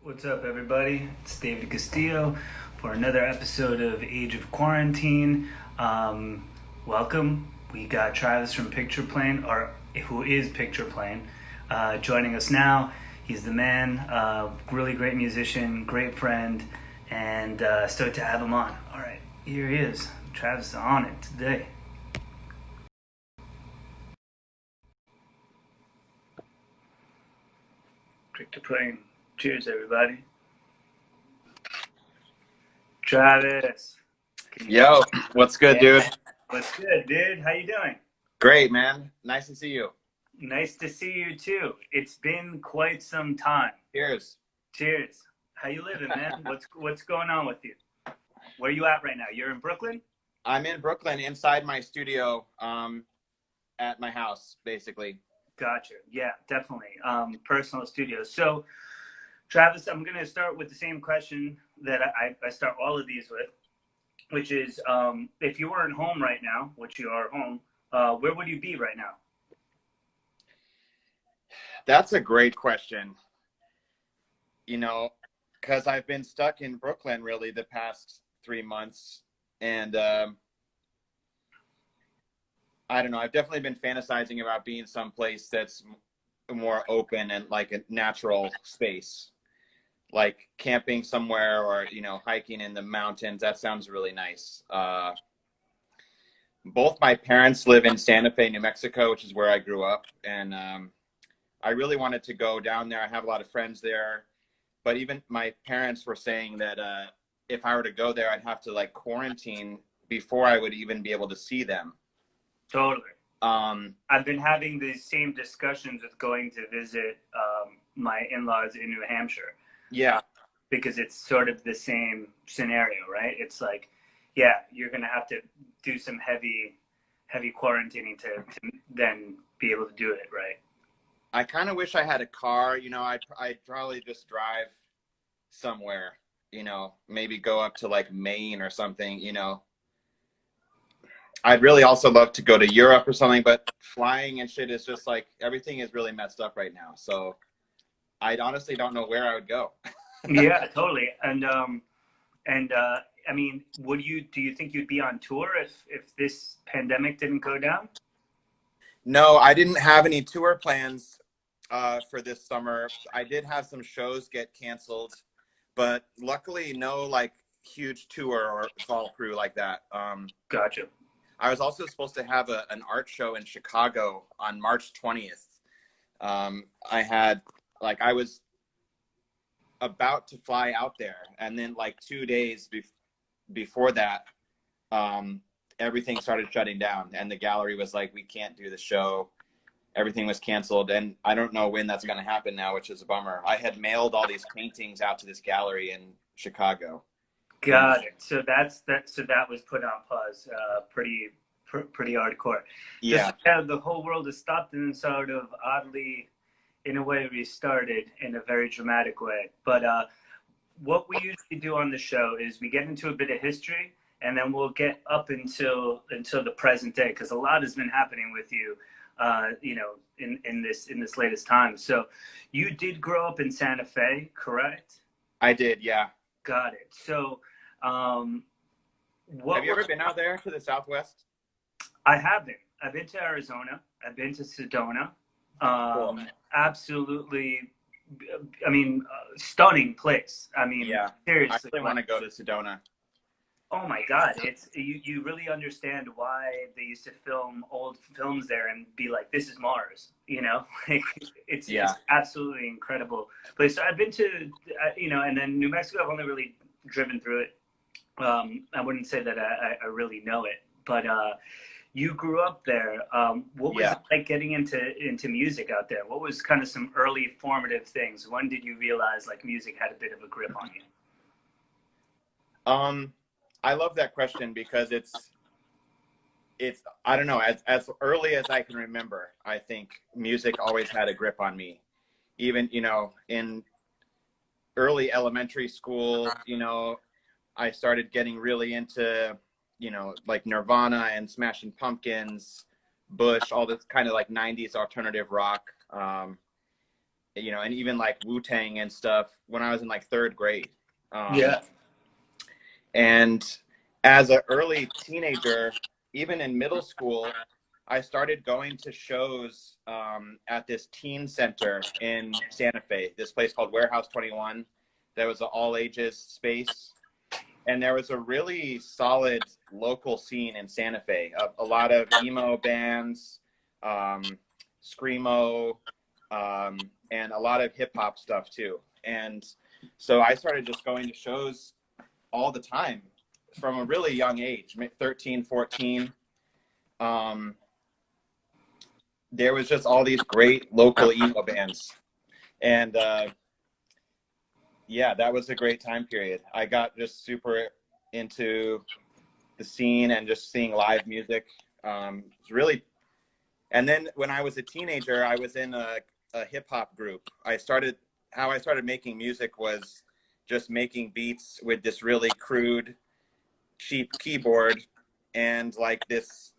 What's up, everybody? It's David Castillo for another episode of Age of Quarantine. Welcome. We got Travis from Pictureplane, or who is Pictureplane, joining us now. He's the man, really great musician, great friend, and stoked to have him on. All right, here he is. Travis is on it today. Pictureplane. Cheers, everybody. Travis. Yo, what's good, dude? What's good, dude? How you doing? Great, man. Nice to see you. Nice to see you too. It's been quite some time. Cheers. Cheers. How you living, man? What's going on with you? Where you at right now? You're in Brooklyn? I'm in Brooklyn, inside my studio, at my house, basically. Gotcha. Yeah, definitely. Personal studio. So, Travis, I'm going to start with the same question that I start all of these with, which is if you weren't home right now, which you are home, where would you be right now? That's a great question. You know, because I've been stuck in Brooklyn really the past 3 months. And I don't know, I've definitely been fantasizing about being someplace that's more open and like a natural space. Like camping somewhere or, hiking in the mountains. That sounds really nice. Both my parents live in Santa Fe, New Mexico, which is where I grew up. And I really wanted to go down there. I have a lot of friends there. But even my parents were saying that if I were to go there, I'd have to like quarantine before I would even be able to see them. Totally. I've been having these same discussions with going to visit my in-laws in New Hampshire. Yeah. Because it's sort of the same scenario, right? It's like, yeah, you're going to have to do some heavy quarantining to then be able to do it, right? I kind of wish I had a car. I'd probably just drive somewhere, maybe go up to like Maine or something, I'd really also love to go to Europe or something, but flying and shit is just like, everything is really messed up right now. So I honestly don't know where I would go. Yeah, totally. And I mean, do you think you'd be on tour if this pandemic didn't go down? No, I didn't have any tour plans for this summer. I did have some shows get canceled, but luckily no like huge tour or fall through like that. Gotcha. I was also supposed to have an art show in Chicago on March 20th. I was about to fly out there, and then like 2 days before that, everything started shutting down, and the gallery was like, we can't do the show. Everything was canceled, and I don't know when that's going to happen now, which is a bummer. I had mailed all these paintings out to this gallery in Chicago. Got it. So that was put on pause. Pretty hardcore. Yeah. The whole world has stopped and then sort of oddly, in a way, restarted in a very dramatic way. But what we usually do on the show is we get into a bit of history, and then we'll get up until the present day, because a lot has been happening with you, in this latest time. So you did grow up in Santa Fe, correct? I did, yeah. Got it. So, have you ever been out there to the Southwest? I haven't. I've been to Arizona. I've been to Sedona. Cool. Absolutely. I mean, stunning place. I mean, yeah. Seriously. I really want to go to Sedona. Oh my God! It's you really understand why they used to film old films there and be like, "This is Mars," It's absolutely incredible place. So I've been to, and then New Mexico. I've only really driven through it. I wouldn't say that I really know it, but you grew up there. What was it like getting into music out there? What was kind of some early formative things? When did you realize like music had a bit of a grip on you? I love that question because it's I don't know, as early as I can remember, I think music always had a grip on me. Even, in early elementary school, I started getting really into, like Nirvana and Smashing Pumpkins, Bush, all this kind of like 90s alternative rock. you know, and even like Wu-Tang and stuff when I was in like 3rd grade. Yeah. And as an early teenager, even in middle school, I started going to shows at this teen center in Santa Fe, this place called Warehouse 21. That was an all ages space. And there was a really solid local scene in Santa Fe, a lot of emo bands, screamo, and a lot of hip hop stuff too. And so I started just going to shows all the time from a really young age, 13, 14. There was just all these great local emo bands. And yeah, that was a great time period. I got just super into the scene and just seeing live music. It's really, and then when I was a teenager, I was in a hip hop group. How I started making music was just making beats with this really crude, cheap keyboard and like this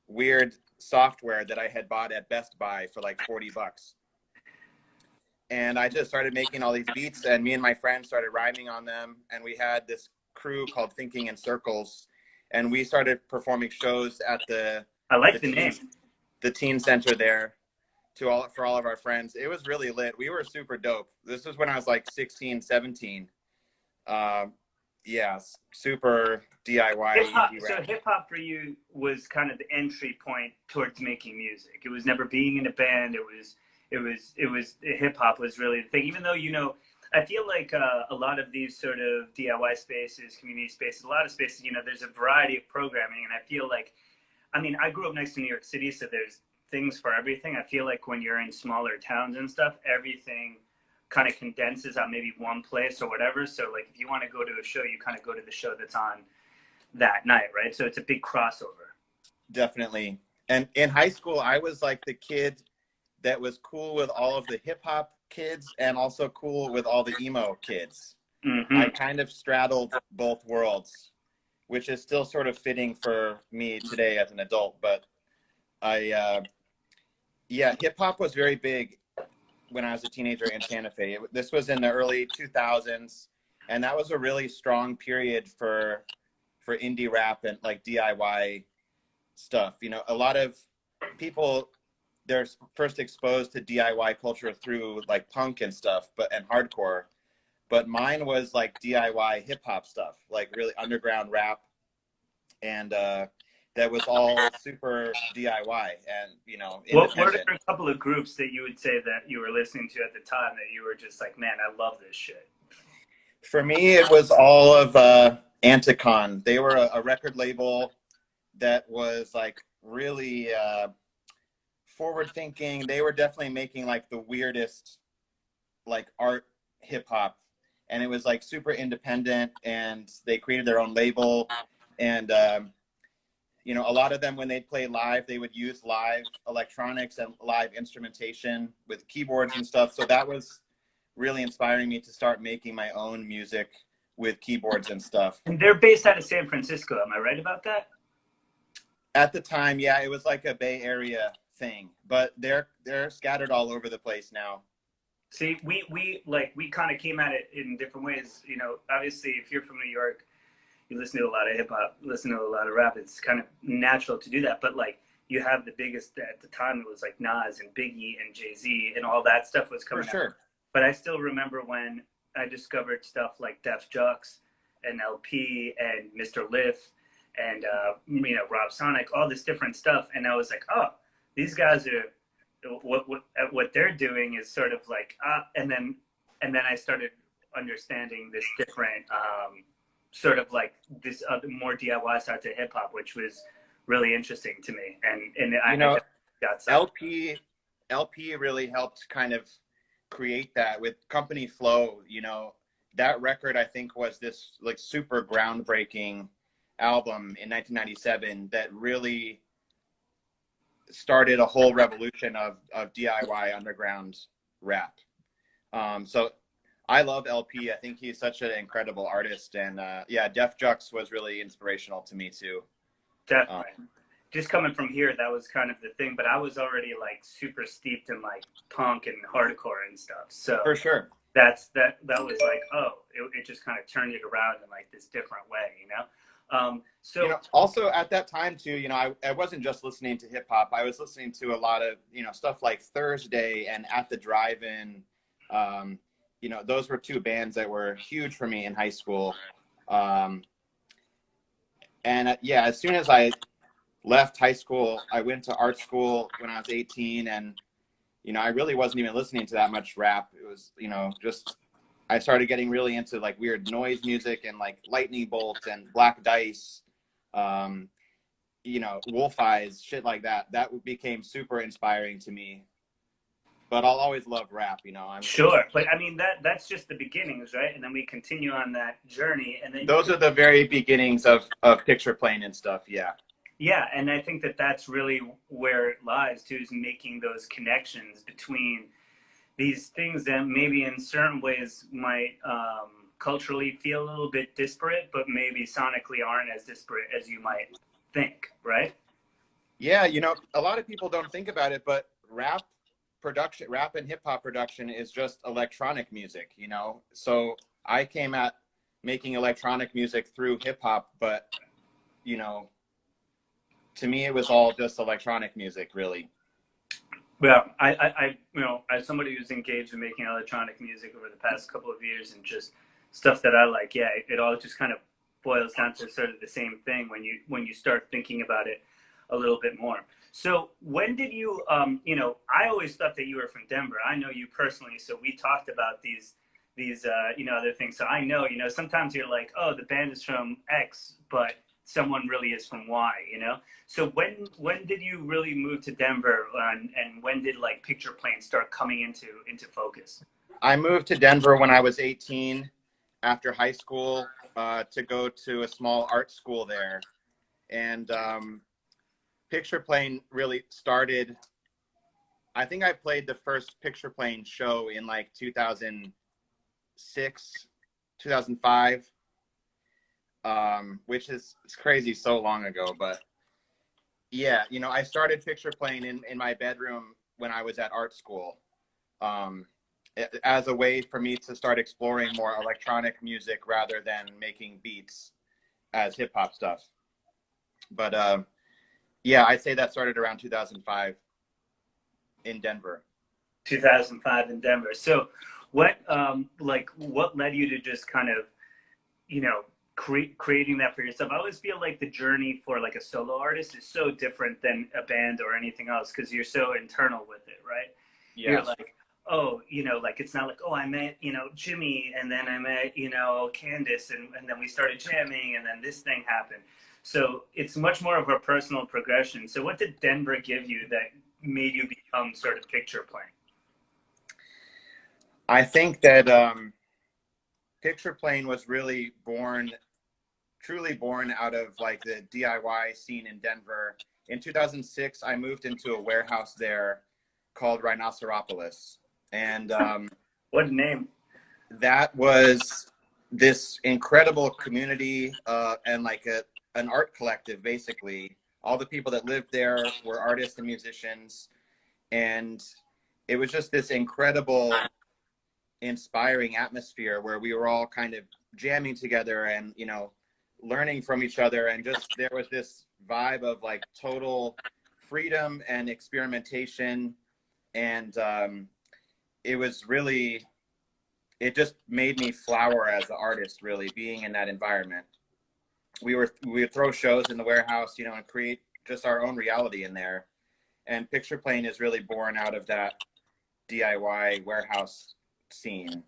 weird software that I had bought at Best Buy for like $40. And I just started making all these beats, and me and my friends started rhyming on them. And we had this crew called Thinking in Circles, and we started performing shows at I like the name. The teen center there for all of our friends. It was really lit. We were super dope. This was when I was like 16, 17. Yeah, super DIY. So hip hop for you was kind of the entry point towards making music. It was never being in a band. Hip hop was really the thing. Even though, you know, I feel like a lot of these sort of DIY spaces, community spaces, a lot of spaces, you know, there's a variety of programming. And I feel like, I mean, I grew up next to New York City, so there's things for everything. I feel like when you're in smaller towns and stuff, everything kind of condenses on maybe one place or whatever. So like if you want to go to a show, you kind of go to the show that's on that night, right? So it's a big crossover. Definitely. And in high school, I was like the kid that was cool with all of the hip hop kids and also cool with all the emo kids. Mm-hmm. I kind of straddled both worlds, which is still sort of fitting for me today as an adult. But yeah, hip hop was very big when I was a teenager in Santa Fe. This was in the early 2000s, and that was a really strong period for indie rap and like DIY stuff. You know, a lot of people, they're first exposed to DIY culture through like punk and stuff, and hardcore. But mine was like DIY hip hop stuff, like really underground rap, and that was all super DIY and, you know, what are a couple of groups that you would say that you were listening to at the time that you were just like, man, I love this shit? For me, it was all of Anticon. They were a record label that was like really forward thinking. They were definitely making like the weirdest like art hip hop, and it was like super independent, and they created their own label. And you know, a lot of them, when they'd play live, they would use live electronics and live instrumentation with keyboards and stuff. So that was really inspiring me to start making my own music with keyboards and stuff. And they're based out of San Francisco. Am I right about that? At the time, yeah, it was like a Bay Area thing, but they're scattered all over the place now. See, we kind of came at it in different ways. You know, obviously, if you're from New York, you listen to a lot of hip hop, listen to a lot of rap. It's kind of natural to do that. But like, you have the biggest at the time. It was like Nas and Biggie and Jay-Z and all that stuff was coming out. But I still remember when I discovered stuff like Def Jux and LP and Mr. Lif and you know, Rob Sonic, all this different stuff, and I was like, oh, these guys are what they're doing is sort of like and then I started understanding this different sort of like this more DIY side to hip hop, which was really interesting to me. And I got LP really helped kind of create that with Company Flow. You know, that record I think was this like super groundbreaking album in 1997 that really started a whole revolution of DIY underground rap. So I love LP. I think he's such an incredible artist. And yeah, Def Jux was really inspirational to me too. Definitely. just coming from here, that was kind of the thing. But I was already like super steeped in like punk and hardcore and stuff. So for sure, that was like, oh, it just kind of turned it around in like this different way, you know. So you know, also at that time too, you know, I wasn't just listening to hip hop. I was listening to a lot of, you know, stuff like Thursday and At the Drive-In. You know, those were two bands that were huge for me in high school. And yeah, as soon as I left high school, I went to art school when I was 18, and you know, I really wasn't even listening to that much rap. It was, you know, just I started getting really into like weird noise music and like Lightning Bolt and Black Dice, you know, Wolf Eyes, shit like that. That became super inspiring to me. But I'll always love rap, you know. Sure, but I mean that's just the beginnings, right? And then we continue on that journey, and then those are the very beginnings of Pictureplane and stuff. Yeah. Yeah, and I think that that's really where it lies too, is making those connections between these things that maybe in certain ways might culturally feel a little bit disparate, but maybe sonically aren't as disparate as you might think, right? Yeah, you know, a lot of people don't think about it, but rap and hip hop production is just electronic music, you know? So I came at making electronic music through hip hop, but, you know, to me, it was all just electronic music, really. Yeah, I you know, as somebody who's engaged in making electronic music over the past couple of years and just stuff that I like, yeah, it all just kind of boils down to sort of the same thing when you start thinking about it a little bit more. So when did you, you know, I always thought that you were from Denver. I know you personally, so we talked about these you know, other things. So I know, you know, sometimes you're like, oh, the band is from X, but someone really is from Y, you know? So when did you really move to Denver, and when did like Pictureplane start coming into focus? I moved to Denver when I was 18 after high school to go to a small art school there. And Pictureplane really started, I think I played the first Pictureplane show in like 2006, 2005, which is it's crazy, so long ago. But yeah, you know, I started Pictureplane in my bedroom when I was at art school, as a way for me to start exploring more electronic music rather than making beats as hip hop stuff. But yeah, I'd say that started around 2005 in Denver. 2005 in Denver. So what what led you to just kind of, you know, creating that for yourself? I always feel like the journey for like a solo artist is so different than a band or anything else because you're so internal with it, right? Yeah. You're like, oh, you know, like it's not like, oh, I met, you know, Jimmy and then I met, you know, Candace and then we started jamming and then this thing happened. So it's much more of a personal progression. So what did Denver give you that made you become sort of Pictureplane? I think that Pictureplane was really truly born out of like the DIY scene in Denver. In 2006, I moved into a warehouse there called Rhinoceropolis. And what a name. That was this incredible community and like an art collective, basically. All the people that lived there were artists and musicians. And it was just this incredible, inspiring atmosphere where we were all kind of jamming together and, you know, learning from each other. And just there was this vibe of like total freedom and experimentation. And it was really, it just made me flower as an artist, really, being in that environment. We would throw shows in the warehouse, you know, and create just our own reality in there. And Pictureplane is really born out of that DIY warehouse scene.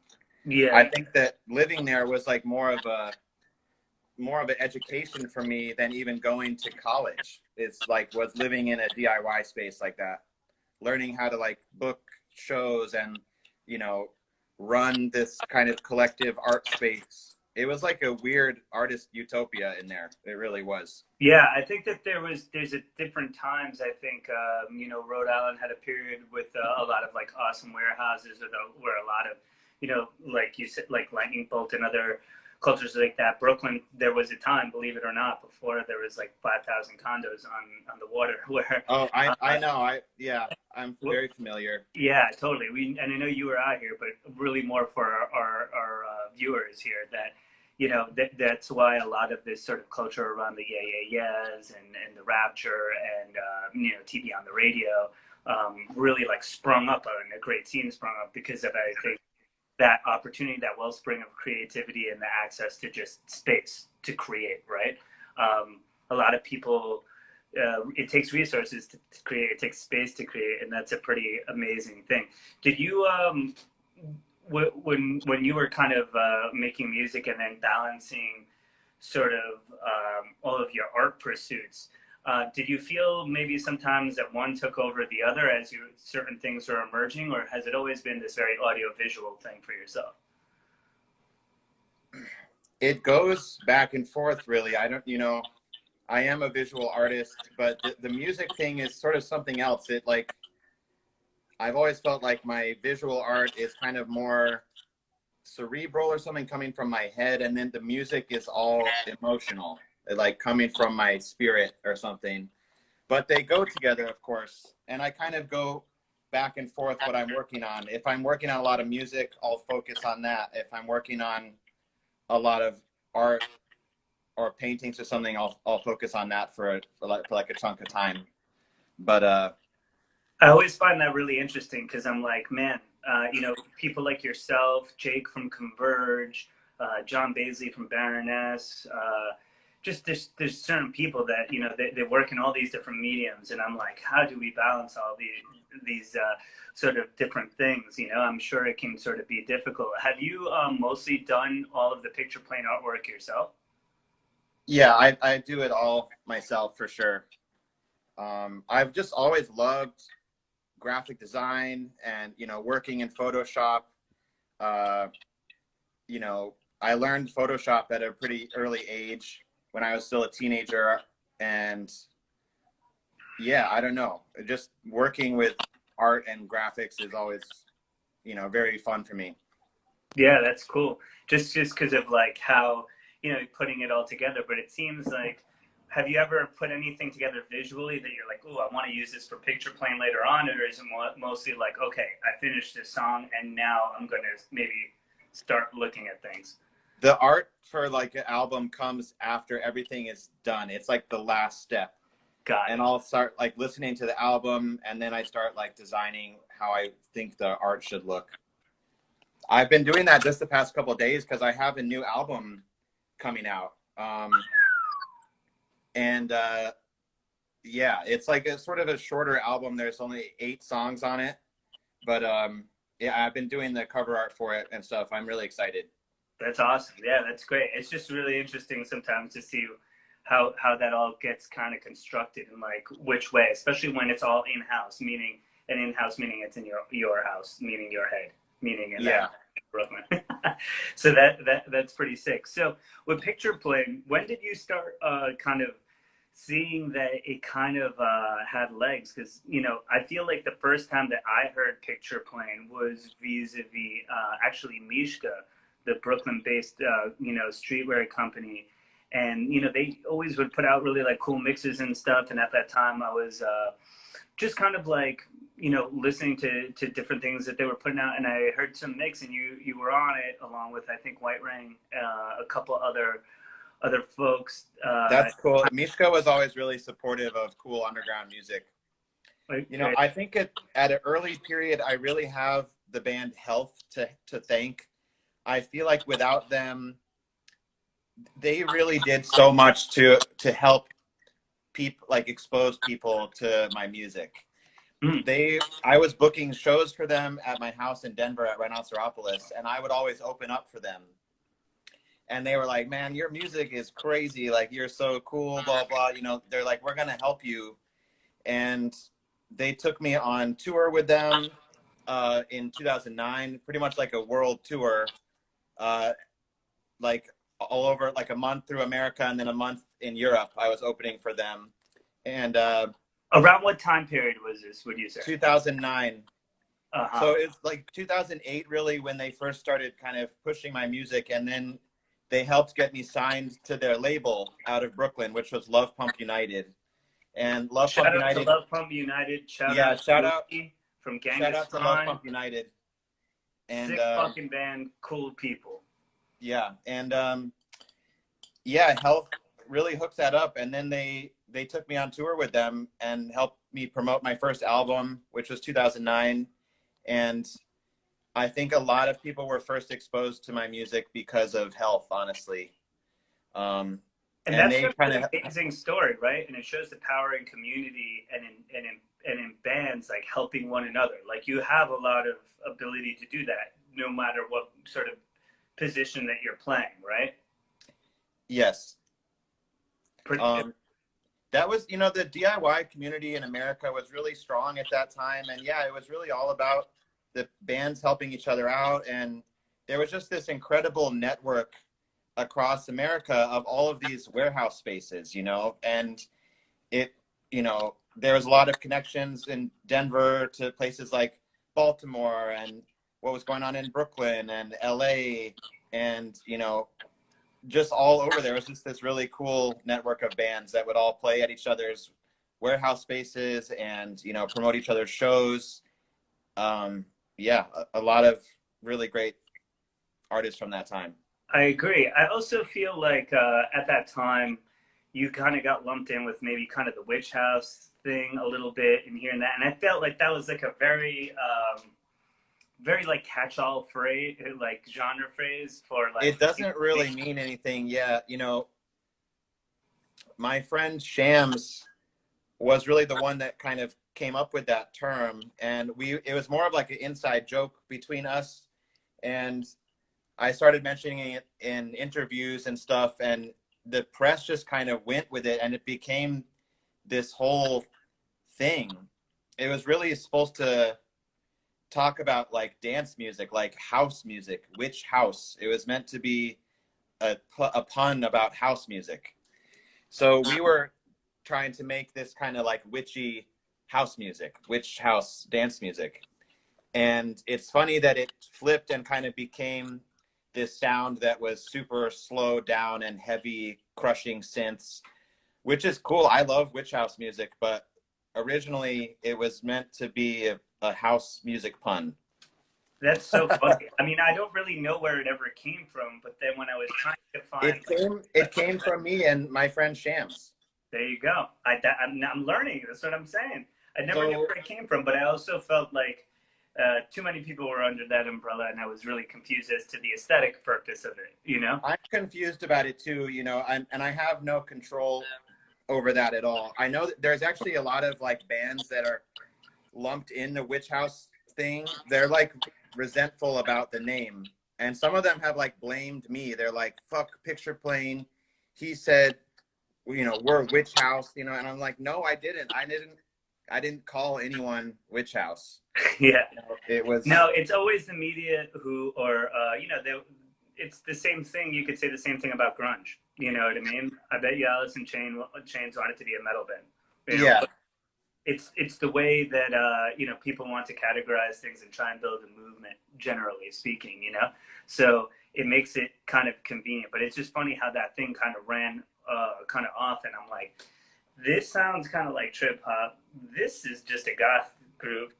Yeah. I think that living there was like more of an education for me than even going to college. It's like was living in a DIY space like that, learning how to like book shows and, you know, run this kind of collective art space. It was like a weird artist utopia in there. It really was. Yeah, I think that there's a different times. I think you know, Rhode Island had a period with a lot of like awesome warehouses, where a lot of, you know, like you said, like Lightning Bolt and other cultures like that. Brooklyn, there was a time, believe it or not, before there was like 5,000 condos on the water where. Oh, I know. Yeah, I'm very familiar. Yeah, totally. And I know you were out here, but really more for our viewers here that, you know, that's why a lot of this sort of culture around the yeah and the rapture and you know, TV on the radio really like sprung up, and a great scene sprung up because of, I think, that opportunity, that wellspring of creativity and the access to just space to create, right? A lot of people, it takes resources to create, it takes space to create, and that's a pretty amazing thing. Did you, when you were kind of making music and then balancing sort of all of your art pursuits, did you feel maybe sometimes that one took over the other as certain things were emerging, or has it always been this very audio-visual thing for yourself? It goes back and forth, really. I don't, you know, I am a visual artist, but the music thing is sort of something else. It like, I've always felt like my visual art is kind of more cerebral or something coming from my head, and then the music is all emotional, like coming from my spirit or something. But they go together, of course, and I kind of go back and forth what I'm working on. If I'm working on a lot of music, I'll focus on that. If I'm working on a lot of art or paintings or something, I'll focus on that for like a chunk of time. But I always find that really interesting because I'm like, man, you know, people like yourself, Jake from Converge, John Baisley from Baroness, just there's certain people that, you know, they work in all these different mediums, and I'm like, how do we balance all these sort of different things? You know, I'm sure it can sort of be difficult. Have you mostly done all of the Pictureplane artwork yourself? Yeah, I do it all myself for sure. I've just always loved graphic design and, you know, working in Photoshop. You know, I learned Photoshop at a pretty early age when I was still a teenager. And yeah, I don't know, just working with art and graphics is always, you know, very fun for me. Yeah, that's cool. Just because of like how, you know, putting it all together. But it seems like, have you ever put anything together visually that you're like, oh, I want to use this for Pictureplane later on? Or is it mostly like, okay, I finished this song and now I'm going to maybe start looking at things? The art for like an album comes after everything is done. It's like the last step. Got it. And I'll start like listening to the album, and then I start like designing how I think the art should look. I've been doing that just the past couple of days because I have a new album coming out. Yeah, it's like a sort of a shorter album. There's only 8 songs on it, but yeah, I've been doing the cover art for it and stuff. I'm really excited. That's awesome. Yeah, that's great. It's just really interesting sometimes to see how that all gets kind of constructed and like which way, especially when it's all in-house, meaning it's in your house, meaning your head, meaning in Brooklyn. So that's pretty sick. So with Pictureplane, when did you start kind of seeing that it kind of had legs? Because, you know, I feel like the first time that I heard Pictureplane was vis-a-vis actually Mishka, the Brooklyn-based you know, streetwear company. And, you know, they always would put out really like cool mixes and stuff. And at that time I was just kind of like, you know, listening to different things that they were putting out. And I heard some mix, and you were on it along with, I think, White Ring, a couple other folks. That's cool. Mishka was always really supportive of cool underground music. You know, I think at an early period, I really have the band Health to thank. I feel like without them, they really did so much to help people, like expose people to my music. I was booking shows for them at my house in Denver at Rhinoceropolis, and I would always open up for them. And they were like, man, your music is crazy. Like, you're so cool, blah, blah. You know, they're like, we're going to help you. And they took me on tour with them in 2009, pretty much like a world tour, like all over, like a month through America and then a month in Europe. I was opening for them. And around what time period was this, would you say? 2009. So it's like 2008, really, when they first started kind of pushing my music. And then they helped get me signed to their label out of Brooklyn, which was Love Pump United. And Love Pump United. Shout out to Love Pump United. Shout out from Genghis shout out to Khan. Love Pump United. And sick fucking band, cool people. Yeah, and yeah, Health really hooked that up, and then they took me on tour with them and helped me promote my first album, which was 2009. And I think a lot of people were first exposed to my music because of Health, honestly. And that's an amazing story, right? And it shows the power in community and in bands, like helping one another. Like you have a lot of ability to do that, no matter what sort of position that you're playing, right? Yes. That was, you know, the DIY community in America was really strong at that time. And yeah, it was really all about the bands helping each other out. And there was just this incredible network across America of all of these warehouse spaces, you know, and it, you know, there was a lot of connections in Denver to places like Baltimore and what was going on in Brooklyn and LA and, you know, just all over. There was just this really cool network of bands that would all play at each other's warehouse spaces and, you know, promote each other's shows. Yeah, a lot of really great artists from that time. I agree. I also feel like at that time, you kind of got lumped in with maybe kind of the witch house thing a little bit and here and that. And I felt like that was like a very like catch-all phrase, like genre phrase for like. It doesn't really mean anything. Yeah, you know, my friend Shams was really the one that kind of came up with that term, and it was more of like an inside joke between us, and I started mentioning it in interviews and stuff, and the press just kind of went with it, and it became this whole thing. It was really supposed to talk about like dance music, like house music, witch house. It was meant to be a pun about house music. So we were trying to make this kind of like witchy house music, witch house dance music. And it's funny that it flipped and kind of became this sound that was super slow down and heavy, crushing synths, which is cool. I love witch house music, but originally it was meant to be a house music pun. That's so funny. I mean, I don't really know where it ever came from, but then when I was trying to find it came from me and my friend Shams. There you go. I'm learning. That's what I'm saying. I never knew where it came from, but I also felt like too many people were under that umbrella, and I was really confused as to the aesthetic purpose of it, you know? I'm confused about it too, you know, and I have no control over that at all. I know that there's actually a lot of like bands that are lumped in the witch house thing. They're like resentful about the name, and some of them have like blamed me. They're like, fuck Pictureplane, he said, you know, we're witch house, you know, and I'm like, no, I didn't call anyone witch house. Yeah, you know, it was it's always the media who, or you know, it's the same thing. You could say the same thing about grunge. You know what I mean? I bet you Alice in Chains wanted to be a metal band. You know? Yeah. It's the way that you know, people want to categorize things and try and build a movement, generally speaking, you know. So it makes it kind of convenient, but it's just funny how that thing kind of ran kind of off, and I'm like, this sounds kind of like trip hop. This is just a goth group.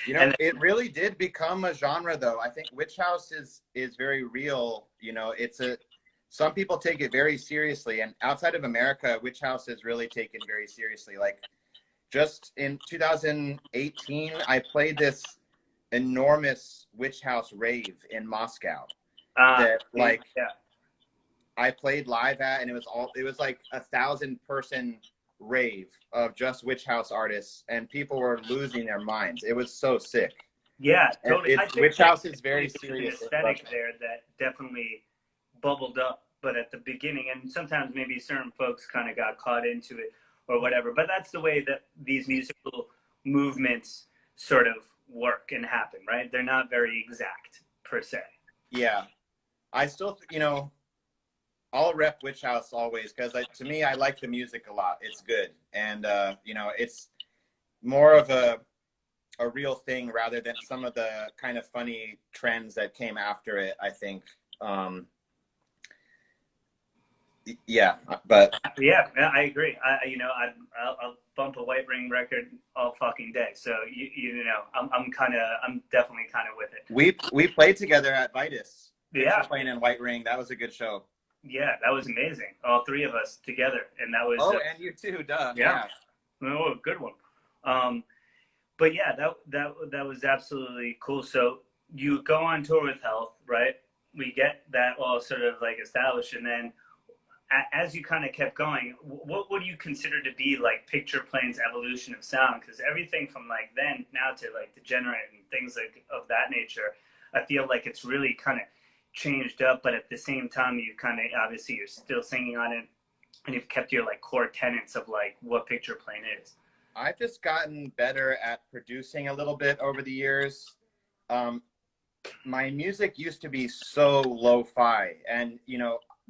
You know, it really did become a genre, though. I think witch house is very real. You know, some people take it very seriously, and outside of America, witch house is really taken very seriously. Like, just in 2018, I played this enormous witch house rave in Moscow. I played live at, and it was like 1,000-person rave of just witch house artists, and people were losing their minds. It was so sick. Yeah, totally. Witch house is very serious. An aesthetic there that definitely bubbled up, but at the beginning, and sometimes maybe certain folks kind of got caught into it or whatever. But that's the way that these musical movements sort of work and happen, right? They're not very exact per se. Yeah, I still, you know, I'll rep witch house always, because to me, I like the music a lot. It's good, and you know, it's more of a real thing rather than some of the kind of funny trends that came after it, I think. Yeah, but Yeah, I agree. I'll bump a White Ring record all fucking day. So I'm definitely kind of with it. we played together at Vitus, Yeah, Pictureplane and White Ring. That was a good show. yeah, that was amazing. All three of us together, and that was Oh, and you too, duh. yeah, Yeah. oh, good one. Um, but yeah, that was absolutely cool. So you go on tour with Health, right? We get that all sort of like established, and then as you kind of kept going, what would you consider to be like Pictureplane's evolution of sound? Because everything from like then now to like Degenerate and things like of that nature, I feel like it's really kind of changed up. But at the same time, you kind of obviously you're still singing on it, and you've kept your like core tenets of like what Pictureplane is. I've just gotten better at producing a little bit over the years. Um, my music used to be so lo-fi, and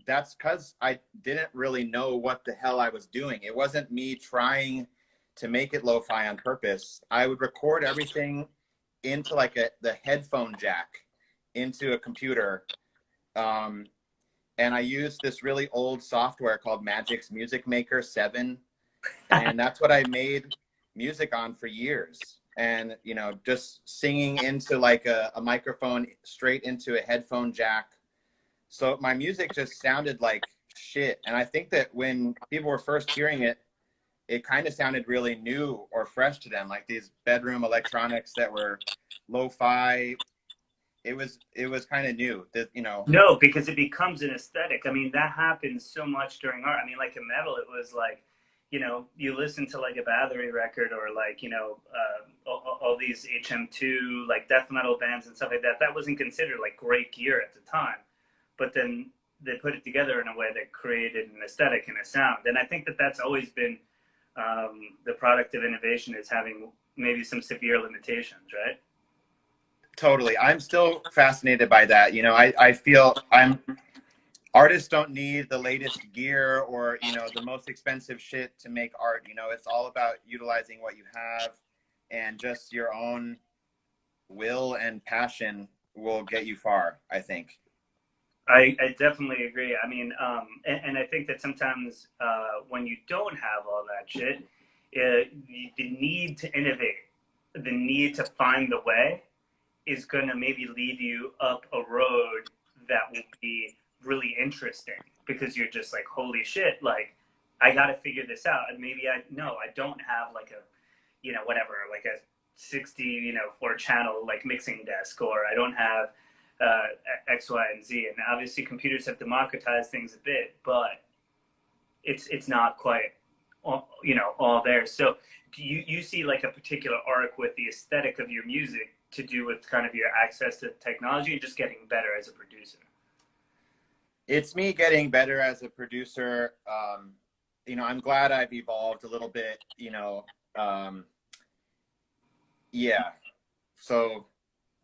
that's because I didn't really know what the hell I was doing. It wasn't me trying to make it lo-fi on purpose. I would record everything into like the headphone jack into a computer, and I used this really old software called Magic's Music Maker 7, and that's what I made music on for years. And just singing into like a microphone straight into a headphone jack, so my music just sounded like shit. And I think that when people were first hearing it, it kind of sounded really new or fresh to them, like these bedroom electronics that were lo-fi. It was kind of new that. No, because it becomes an aesthetic. I mean, that happens so much during art. I mean, like in metal, it was like, you listen to like a Bathory record or like, all these HM2, like death metal bands and stuff like that. That wasn't considered like great gear at the time. But then they put it together in a way that created an aesthetic and a sound. And I think that that's always been the product of innovation, is having maybe some severe limitations, right? Totally. I'm still fascinated by that. I feel artists don't need the latest gear or, the most expensive shit to make art. It's all about utilizing what you have, and just your own will and passion will get you far, I think. I definitely agree. I mean, and I think that sometimes when you don't have all that shit, the need to innovate, the need to find the way is going to maybe lead you up a road that will be really interesting, because you're just like, holy shit, like, I got to figure this out. And maybe I don't have like a, whatever, like a 60, 4-channel like mixing desk, or I don't have X, Y, and Z. And obviously computers have democratized things a bit, but it's not quite all there. So do you see like a particular arc with the aesthetic of your music to do with kind of your access to technology and just getting better as a producer? It's me getting better as a producer. I'm glad I've evolved a little bit, yeah. So,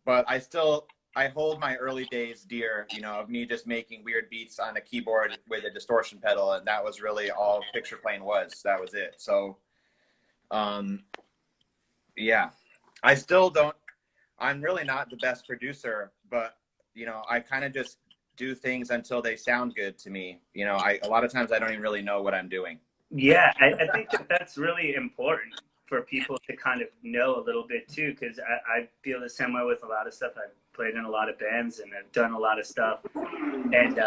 but I hold my early days dear, of me just making weird beats on a keyboard with a distortion pedal. And that was really all Pictureplane was. That was it. So, yeah, I'm really not the best producer, but, I kind of just do things until they sound good to me. A lot of times I don't even really know what I'm doing. Yeah, I think that that's really important for people to kind of know a little bit too, because I feel the same way with a lot of stuff. I've played in a lot of bands and I've done a lot of stuff. And,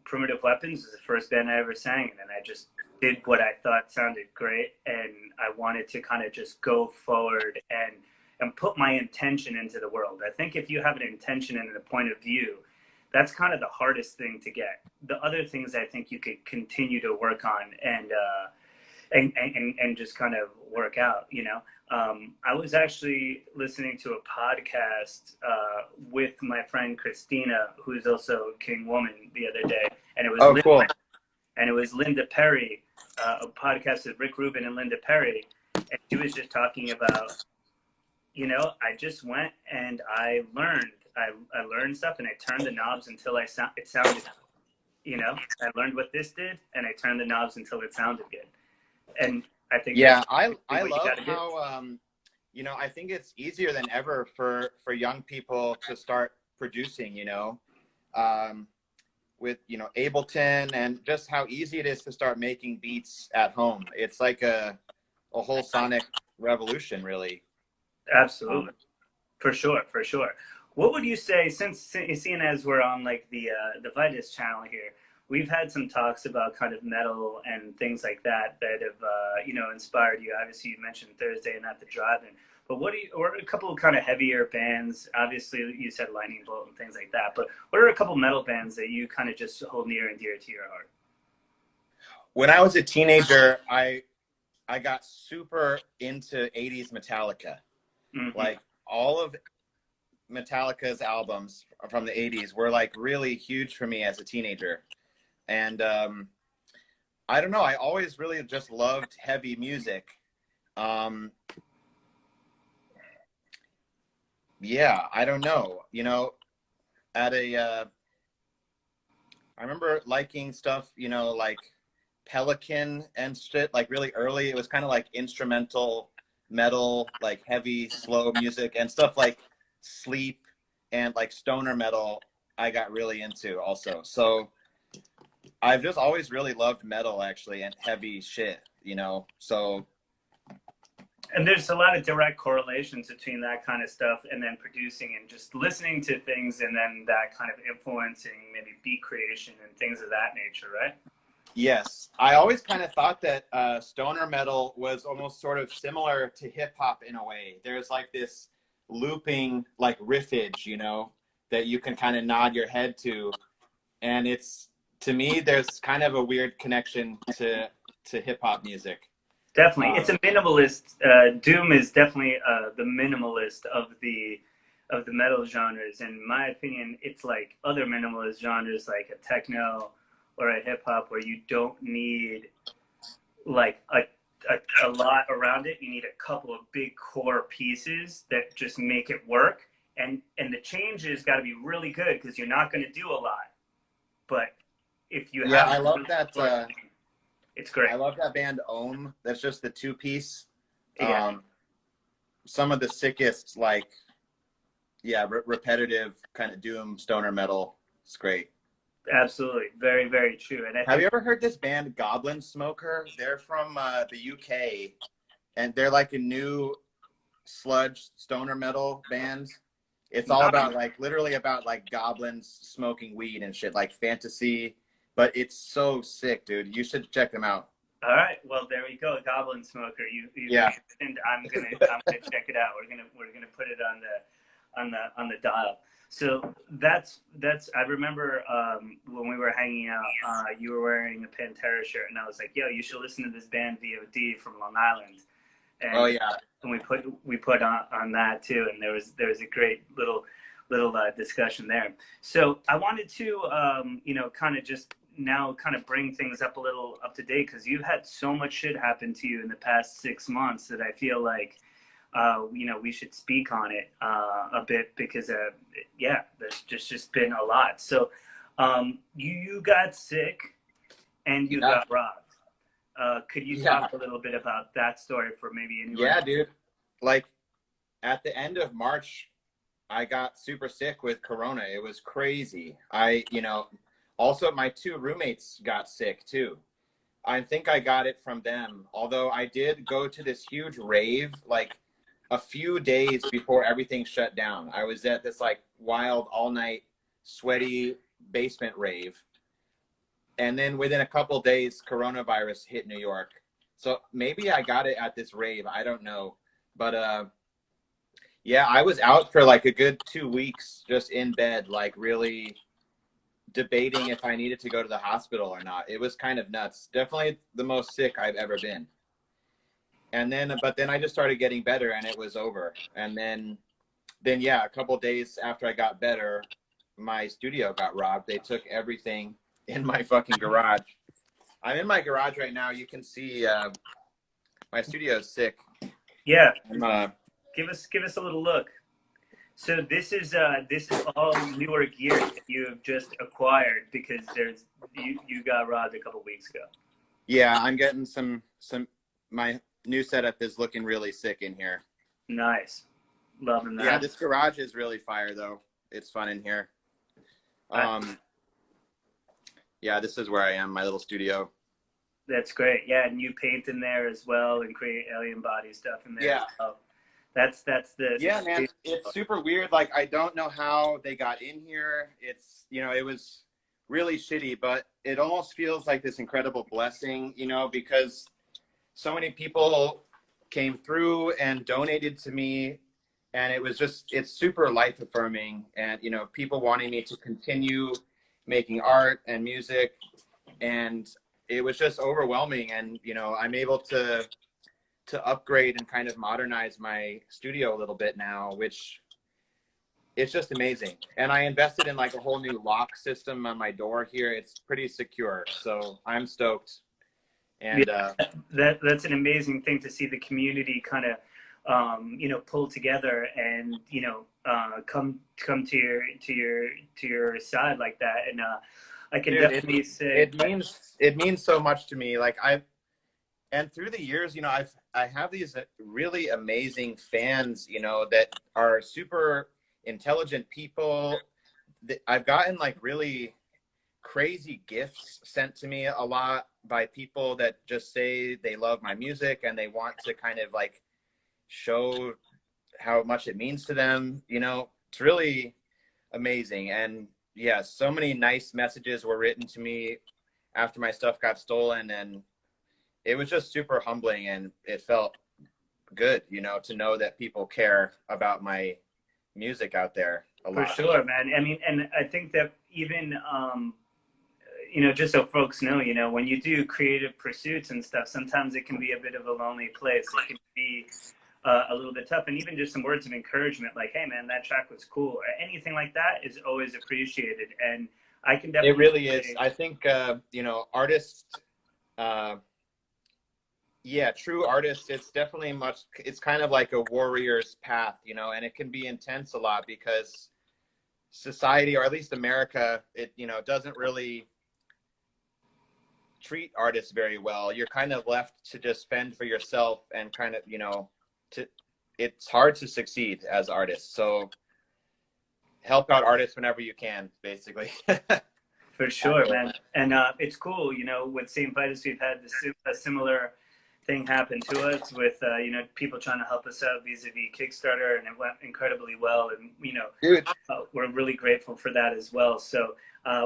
Primitive Weapons was the first band I ever sang in, and I just did what I thought sounded great. And I wanted to kind of just go forward and put my intention into the world. I think if you have an intention and a point of view, that's kind of the hardest thing to get. The other things I think you could continue to work on and just kind of work out. I was actually listening to a podcast with my friend Christina, who's also King Woman, the other day, and it was cool. And it was Linda Perry, a podcast with Rick Rubin and Linda Perry, and she was just talking about, I just went and I learned. I learned stuff and I turned the knobs until it sounded. I learned what this did and I turned the knobs until it sounded good. And I think I love how I think it's easier than ever for young people to start producing. you know, Ableton, and just how easy it is to start making beats at home. It's like a whole sonic revolution, really. Absolutely. For sure, for sure. What would you say, since seeing as we're on like the Vitus channel here, we've had some talks about kind of metal and things like that that have you know, inspired you. Obviously, you mentioned Thursday and at the Drive-In, but what do you, or a couple of kind of heavier bands? Obviously, you said Lightning Bolt and things like that, but what are a couple metal bands that you kind of just hold near and dear to your heart? When I was a teenager, I got super into 80s Metallica. Mm-hmm. Like all of Metallica's albums from the 80s were like really huge for me as a teenager. And I don't know, I always really just loved heavy music. Yeah, I don't know. You know, at a I remember liking stuff, you know, like Pelican and shit, like really early. It was kind of like instrumental metal, like heavy, slow music, and stuff like Sleep and like stoner metal I got really into also. So I've just always really loved metal, actually, and heavy shit, you know. So And there's a lot of direct correlations between that kind of stuff and then producing and just listening to things, and then that kind of influencing maybe beat creation and things of that nature, right? yes, I always kind of thought that stoner metal was almost sort of similar to hip hop in a way. There's like this looping, like riffage, you know, that you can kind of nod your head to, and it's, to me, there's kind of a weird connection to hip hop music. Definitely, it's a minimalist. Doom is definitely the minimalist of the metal genres. In my opinion, it's like other minimalist genres, like a techno or a hip hop, where you don't need like a lot around it. You need a couple of big core pieces that just make it work. And the changes got to be really good because you're not going to do a lot. But if you have, I love that. It's great. I love that band Ohm. That's just the two piece. Yeah. Some of the sickest, like, yeah, repetitive kind of doom stoner metal. It's great. Absolutely, very, very true. And have you ever heard this band Goblin Smoker? They're from the UK, and they're like a new sludge stoner metal band. It's all about like literally about like goblins smoking weed and shit, like fantasy. But it's so sick, dude. You should check them out. All right. Well, there we go. Goblin Smoker. You yeah. mentioned. I'm gonna check it out. We're gonna put it on the dial. So that's. I remember when we were hanging out, you were wearing a Pantera shirt, and I was like, "Yo, you should listen to this band VOD from Long Island." And, oh yeah. And we put on that too, and there was a great little discussion there. So I wanted to you know, kind of just now kind of bring things up a little up to date, because you've had so much shit happen to you in the past 6 months that I feel like you know, we should speak on it a bit, because yeah, there's just been a lot. So you got sick and you got robbed. Could you talk a little bit about that story for maybe anyone? Yeah, dude. Like at the end of March, I got super sick with Corona. It was crazy. You know, also my two roommates got sick too. I think I got it from them. Although I did go to this huge rave like a few days before everything shut down. I was at this like wild all night sweaty basement rave. And then within a couple days, coronavirus hit New York. So maybe I got it at this rave. I don't know. But yeah, I was out for like a good 2 weeks just in bed, like really debating if I needed to go to the hospital or not. It was kind of nuts. Definitely the most sick I've ever been. And then, but then I just started getting better and it was over. And then yeah, a couple days after I got better, my studio got robbed. They took everything in my fucking garage. I'm in my garage right now. You can see my studio is sick. Yeah. Give us a little look. So this is all newer gear that you have just acquired because you got robbed a couple weeks ago. Yeah, I'm getting some. My new setup is looking really sick in here. Nice, loving that. Yeah, this garage is really fire though. It's fun in here. Yeah, this is where I am, my little studio. That's great. Yeah, and you paint in there as well and create alien body stuff in there Yeah. as well. That's Yeah, man, it's super weird. Like, I don't know how they got in here. It's, you know, it was really shitty, but it almost feels like this incredible blessing, you know, because so many people came through and donated to me, and it was just, it's super life affirming. And, you know, people wanting me to continue making art and music, and it was just overwhelming. And, you know, I'm able to upgrade and kind of modernize my studio a little bit now, which it's just amazing. And I invested in like a whole new lock system on my door here. It's pretty secure, so I'm stoked. And that's an amazing thing to see the community kind of you know, pull together and, you know, come to your side like that. And I can definitely say it means so much to me. Like, and through the years, you know, I have these really amazing fans, you know, that are super intelligent people. I've gotten like really crazy gifts sent to me a lot by people that just say they love my music and they want to kind of like show how much it means to them. You know, it's really amazing. And yeah, so many nice messages were written to me after my stuff got stolen, and it was just super humbling, and it felt good, you know, to know that people care about my music out there a lot. For sure, man. I mean, and I think that even you know, just so folks know, you know, when you do creative pursuits and stuff, sometimes it can be a bit of a lonely place. It can be a little bit tough, and even just some words of encouragement, like, "Hey, man, that track was cool," or anything like that, is always appreciated. And I can definitely. It really is. I think you know, artists. Yeah, true artists. It's definitely much. It's kind of like a warrior's path, you know, and it can be intense a lot because society, or at least America, it, you know, doesn't really treat artists very well. You're kind of left to just fend for yourself and kind of, you know, it's hard to succeed as artists. So help out artists whenever you can, basically. For sure, man. And it's cool, you know, with Saint Vitus, we've had a similar thing happen to us with, you know, people trying to help us out vis-a-vis Kickstarter, and it went incredibly well. And, you know, we're really grateful for that as well. So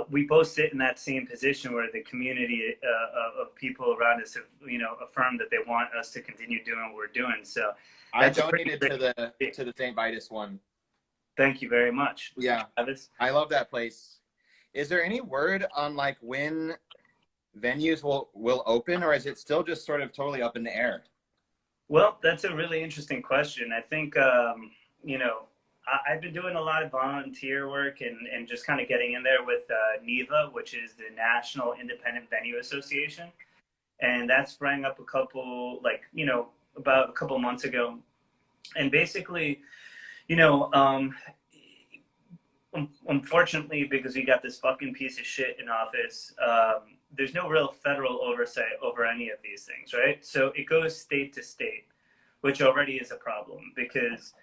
we both sit in that same position where the community of people around us have, you know, affirmed that they want us to continue doing what we're doing. So I donated to the Saint Vitus one. Thank you very much. Yeah, I love that place. Is there any word on like when venues will open, or is it still just sort of totally up in the air? Well, that's a really interesting question. I think, you know, I've been doing a lot of volunteer work and just kind of getting in there with NIVA, which is the National Independent Venue Association. And that sprang up a couple, like, you know, about a couple months ago. And basically, you know, unfortunately, because we got this fucking piece of shit in office, there's no real federal oversight over any of these things, right? So it goes state to state, which already is a problem, because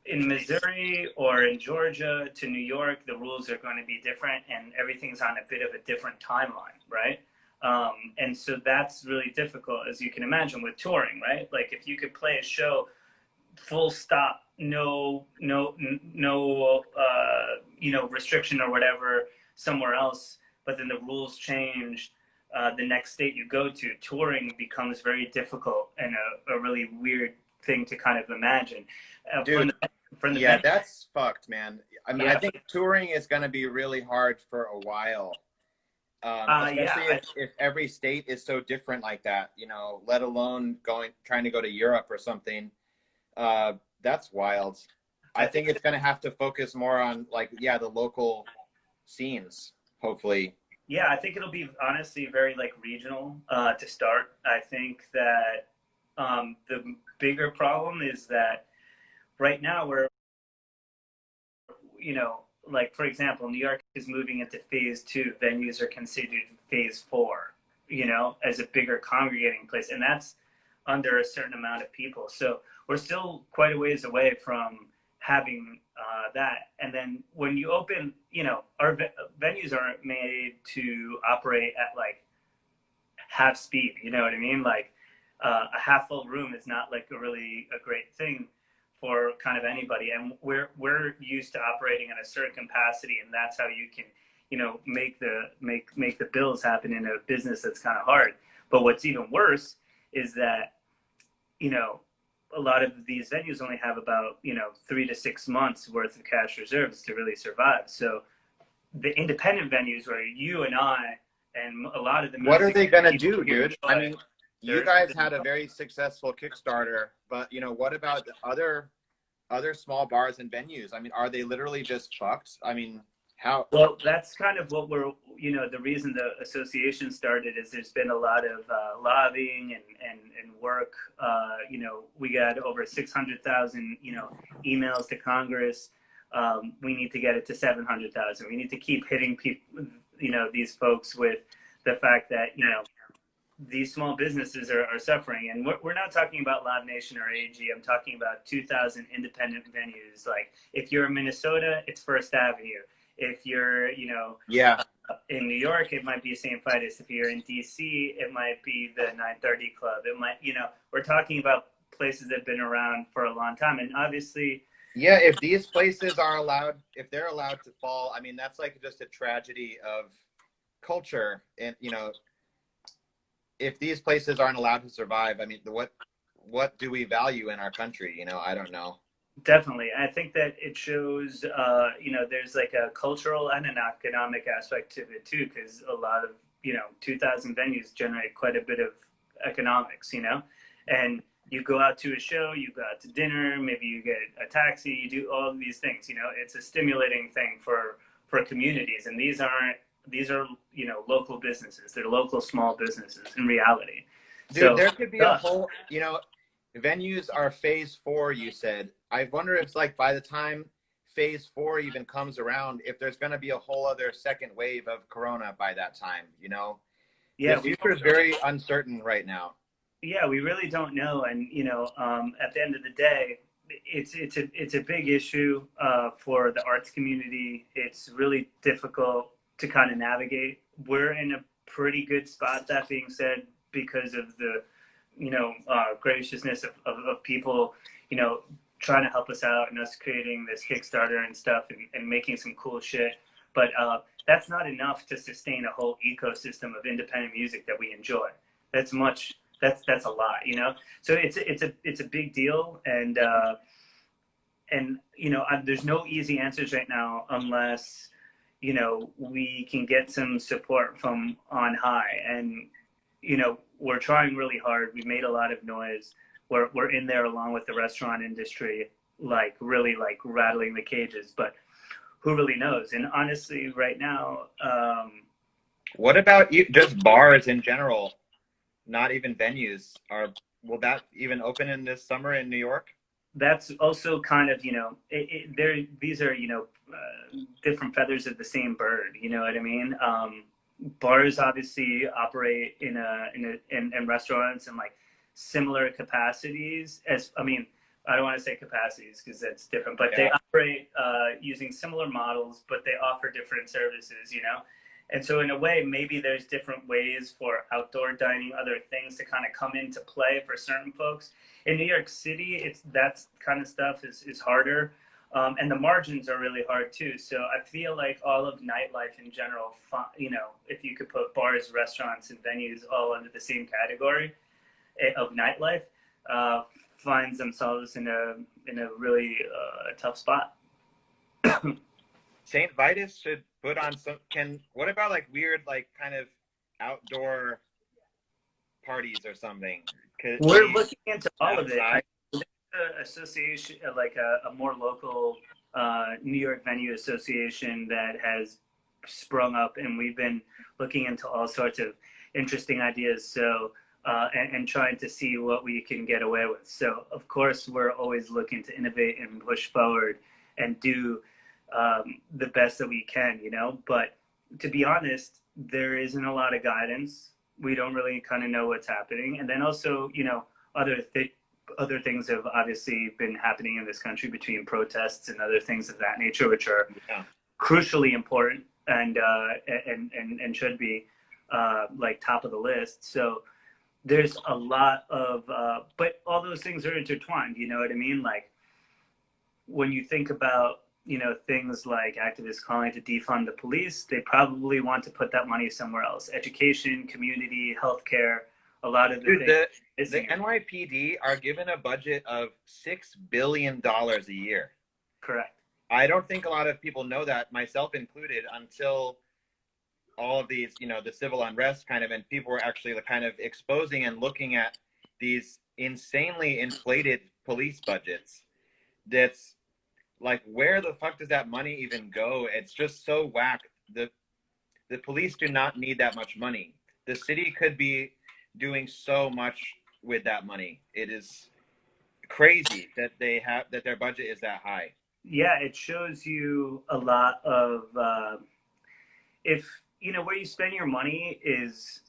in Missouri or in Georgia to New York, the rules are going to be different, and everything's on a bit of a different timeline, right? And so that's really difficult, as you can imagine, with touring, right? Like, if you could play a show full stop, no you know, restriction or whatever somewhere else, but then the rules change the next state you go to, touring becomes very difficult and a really weird thing to kind of imagine. Dude, yeah, that's fucked, man. I mean, yeah. I think touring is going to be really hard for a while. Especially if every state is so different like that, you know, let alone trying to go to Europe or something. That's wild. I think it's going to have to focus more on, like, yeah, the local scenes, hopefully. Yeah, I think it'll be honestly very like regional to start. I think that the bigger problem is that right now we're, you know, like, for example, New York is moving into phase 2. Venues are considered phase 4, you know, as a bigger congregating place. And that's under a certain amount of people. So we're still quite a ways away from having that. And then when you open, you know, our venues aren't made to operate at like half speed. You know what I mean? Like a half full room is not like a great thing for kind of anybody. And we're used to operating at a certain capacity, and that's how you can, you know, make the bills happen in a business that's kind of hard. But what's even worse is that, you know, a lot of these venues only have about, you know, 3 to 6 months worth of cash reserves to really survive. So the independent venues where you and I and a lot of the what are they gonna do, dude? Enjoy, I mean, you guys had a very successful Kickstarter, but you know, what about the other small bars and venues? I mean, are they literally just fucked? I mean, how? Well, that's kind of what we're, you know, the reason the association started is there's been a lot of lobbying and work. You know, we got over 600,000, you know, emails to Congress. We need to get it to 700,000. We need to keep hitting people, you know, these folks with the fact that, you know, these small businesses are suffering. And we're not talking about Live Nation or AG. I'm talking about 2,000 independent venues. Like if you're in Minnesota, it's First Avenue. If you're, you know, in New York, it might be Saint Vitus. If you're in DC, it might be the 930 Club. It might, you know, we're talking about places that have been around for a long time. And obviously, yeah, if these places are allowed, if they're allowed to fall, I mean, that's like just a tragedy of culture. And, you know, if these places aren't allowed to survive, I mean, what do we value in our country? You know, I don't know. Definitely. I think that it shows, you know, there's like a cultural and an economic aspect to it too, because a lot of, you know, 2,000 venues generate quite a bit of economics, you know, and you go out to a show, you go out to dinner, maybe you get a taxi, you do all of these things, you know, it's a stimulating thing for communities. And these are, you know, local businesses. They're local small businesses in reality. Dude, so there could be a whole, you know, venues are phase 4, you said. I wonder if, like, by the time phase 4 even comes around, if there's going to be a whole other second wave of Corona by that time, you know? Yeah, the future is very uncertain right now. Yeah, we really don't know. And, you know, at the end of the day, it's a big issue for the arts community. It's really difficult to kind of navigate. We're in a pretty good spot, that being said, because of the, you know, graciousness of people, you know, trying to help us out and us creating this Kickstarter and stuff and making some cool shit. But that's not enough to sustain a whole ecosystem of independent music that we enjoy. That's a lot, you know? So it's a big deal. And you know, there's no easy answers right now unless, you know, we can get some support from on high. And, you know, we're trying really hard. We've made a lot of noise. We're in there along with the restaurant industry, like really like rattling the cages, but who really knows? And honestly, right now, what about just bars in general? Not even venues. Will that even open in this summer in New York? That's also kind of, you know, these are, you know, different feathers of the same bird. You know what I mean? Bars obviously operate in restaurants and like similar capacities as, I mean, I don't want to say capacities because that's different, but they operate using similar models, but they offer different services, you know? And so in a way, maybe there's different ways for outdoor dining, other things to kind of come into play for certain folks. In New York City, that kind of stuff is harder. And the margins are really hard too. So I feel like all of nightlife in general, you know, if you could put bars, restaurants, and venues all under the same category of nightlife, finds themselves in a really tough spot. Saint Vitus should put on what about like weird, like kind of outdoor parties or something? We're looking into all of it. Association, like a more local New York venue association that has sprung up, and we've been looking into all sorts of interesting ideas. So and trying to see what we can get away with. So of course we're always looking to innovate and push forward and do the best that we can, you know. But to be honest, there isn't a lot of guidance. We don't really kind of know what's happening, and then also, you know, other other things have obviously been happening in this country between protests and other things of that nature, which are crucially important and should be like top of the list. So there's a lot of, but all those things are intertwined. You know what I mean? Like when you think about, you know, things like activists calling to defund the police, they probably want to put that money somewhere else. Education, community, healthcare, a lot of the things. The NYPD are given a budget of $6 billion a year. Correct. I don't think a lot of people know that, myself included, until all of these, you know, the civil unrest kind of, and people were actually kind of exposing and looking at these insanely inflated police budgets. That's like, where the fuck does that money even go? It's just so whack. The police do not need that much money. The city could be doing so much with that money. It is crazy that their budget is that high. Yeah, it shows you a lot of if you know where you spend your money is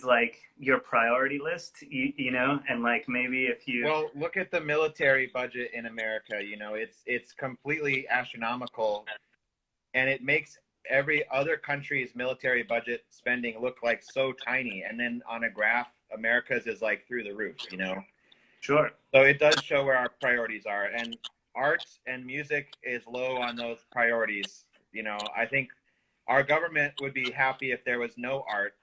like your priority list, you know, and like maybe if you look at the military budget in America, you know, it's completely astronomical, and it makes every other country's military budget spending look like so tiny, and then on a graph America's is like through the roof, you know. Sure. So it does show where our priorities are, and art and music is low on those priorities. You know, I think our government would be happy if there was no art.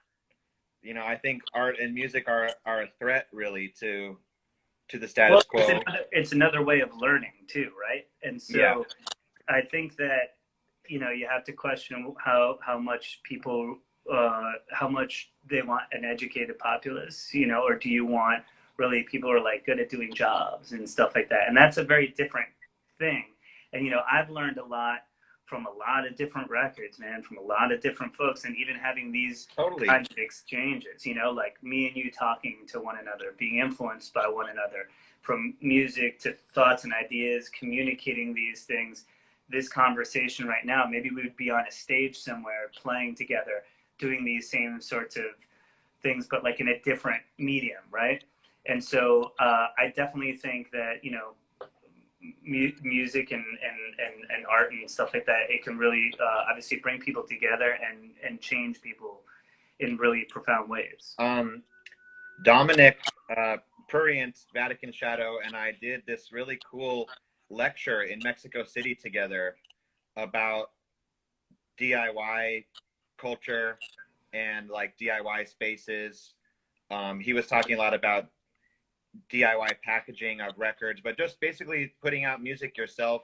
You know, I think art and music are a threat really to the status quo. It's another way of learning too, right? And so I think that, you know, you have to question how much people how much they want an educated populace, you know, or do you want really people who are like good at doing jobs and stuff like that? And that's a very different thing. And, you know, I've learned a lot from a lot of different records, man, from a lot of different folks, and even having these kinds of exchanges, you know, like me and you talking to one another, being influenced by one another, from music to thoughts and ideas, communicating these things. This conversation right now, maybe we would be on a stage somewhere playing together, doing these same sorts of things, but like in a different medium, right? And so I definitely think that, you know, music and art and stuff like that, it can really obviously bring people together and change people in really profound ways. Dominic Purient, Vatican Shadow, and I did this really cool lecture in Mexico City together about DIY culture and like DIY spaces. He was talking a lot about DIY packaging of records, but just basically putting out music yourself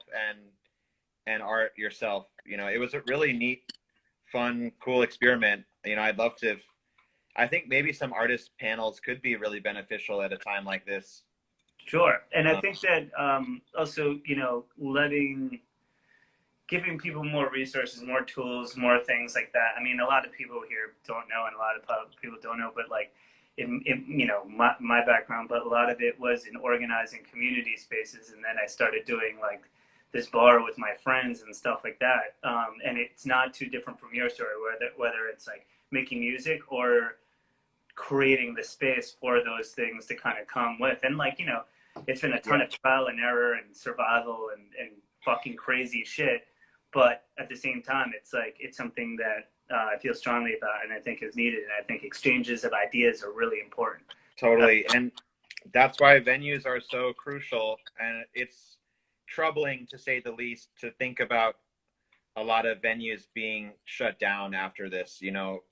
and art yourself. You know, it was a really neat, fun, cool experiment. You know, I'd love to. I think maybe some artist panels could be really beneficial at a time like this. Sure, and I think that also, you know, giving people more resources, more tools, more things like that. I mean, a lot of people here don't know, and a lot of people don't know, but like, in you know, my background, but a lot of it was in organizing community spaces, and then I started doing like this bar with my friends and stuff like that. And it's not too different from your story, whether it's like making music or creating the space for those things to kind of come with. And like, you know, it's been a ton of trial and error and survival and fucking crazy shit. But at the same time, it's like, it's something that I feel strongly about and I think is needed. And I think exchanges of ideas are really important. Totally. And that's why venues are so crucial. And it's troubling, to say the least, to think about a lot of venues being shut down after this. You know,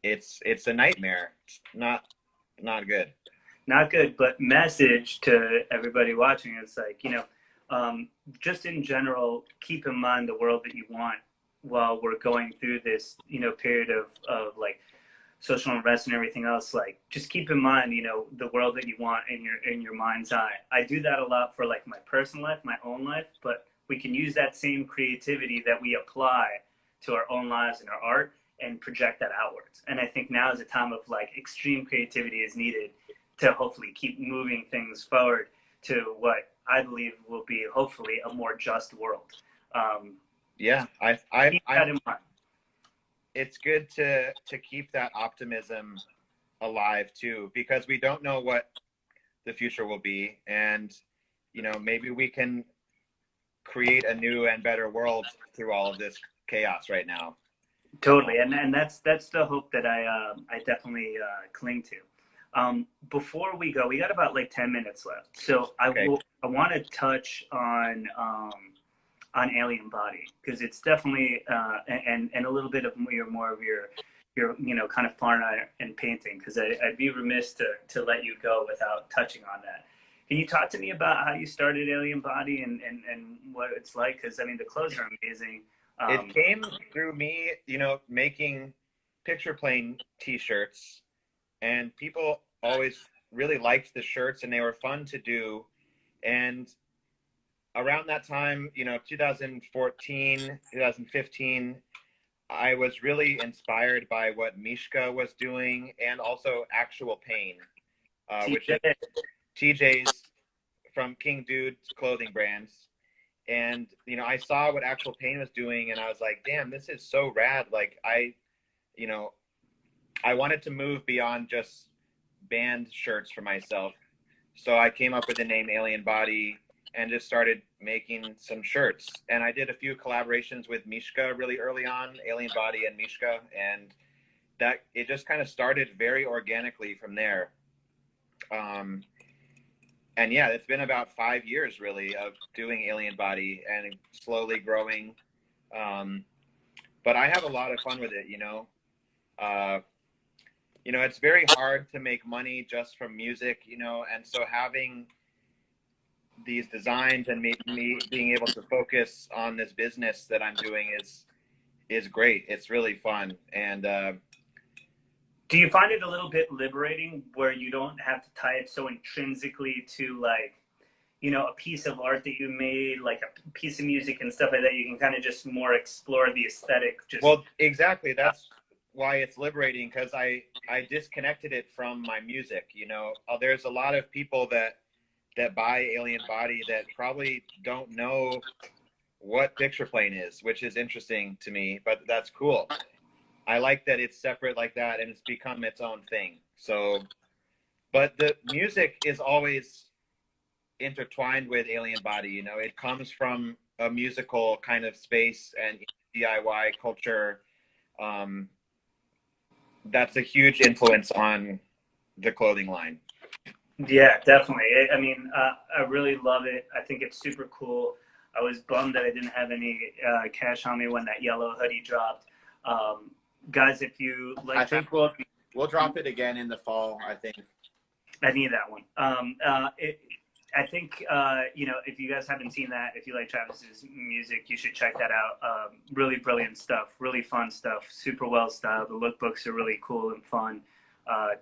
it's a nightmare. It's not good. Not good, but message to everybody watching. It's like, you know, just in general, keep in mind the world that you want while we're going through this, you know, period of like social unrest and everything else. Like, just keep in mind, you know, the world that you want in your mind's eye. I do that a lot for like my personal life, my own life, but we can use that same creativity that we apply to our own lives and our art and project that outwards. And I think now is a time of like extreme creativity is needed to hopefully keep moving things forward to what I believe will be hopefully a more just world. Yeah, keep that in mind. It's good to keep that optimism alive too, because we don't know what the future will be, and you know, maybe we can create a new and better world through all of this chaos right now. Totally, and that's the hope that I definitely cling to. Before we go, we got about like 10 minutes left, so Okay. I want to touch on Alien Body, because it's definitely and a little bit of more of your you know, kind of fine art and painting, because I'd be remiss to let you go without touching on that. Can you talk to me about how you started Alien Body and what it's like? Because I mean, the clothes are amazing. It came through me, you know, making Pictureplane t-shirts, and people always really liked the shirts and they were fun to do. And around that time, you know, 2014, 2015, I was really inspired by what Mishka was doing, and also Actual Pain, which is TJ's from King Dude's clothing brands. And, you know, I saw what Actual Pain was doing and I was like, damn, this is so rad. Like you know, I wanted to move beyond just band shirts for myself. So I came up with the name Alien Body and just started making some shirts. And I did a few collaborations with Mishka really early on, Alien Body and Mishka, and that it just kind of started very organically from there. And yeah, it's been about 5 years really of doing Alien Body and slowly growing. But I have a lot of fun with it, you know. You know, it's very hard to make money just from music, you know, and so having these designs and me being able to focus on this business that I'm doing is great. It's really fun. And do you find it a little bit liberating where you don't have to tie it so intrinsically to, like, you know, a piece of art that you made, like a piece of music and stuff like that? You can kind of just more explore the aesthetic. Well, exactly. That's why it's liberating, because I disconnected it from my music. You know, there's a lot of people that buy Alien Body that probably don't know what Pictureplane is, which is interesting to me, but that's cool. I like that it's separate like that and it's become its own thing. So, but the music is always intertwined with Alien Body. You know, it comes from a musical kind of space and DIY culture. That's a huge influence on the clothing line. Yeah, definitely. I mean, I really love it. I think it's super cool. I was bummed that I didn't have any cash on me when that yellow hoodie dropped. Guys, if you like, I think we'll drop it again in the fall. I think I need that one. I think you know, if you guys haven't seen that, if you like Travis's music, you should check that out. Really brilliant stuff, really fun stuff, super well styled. The lookbooks are really cool and fun.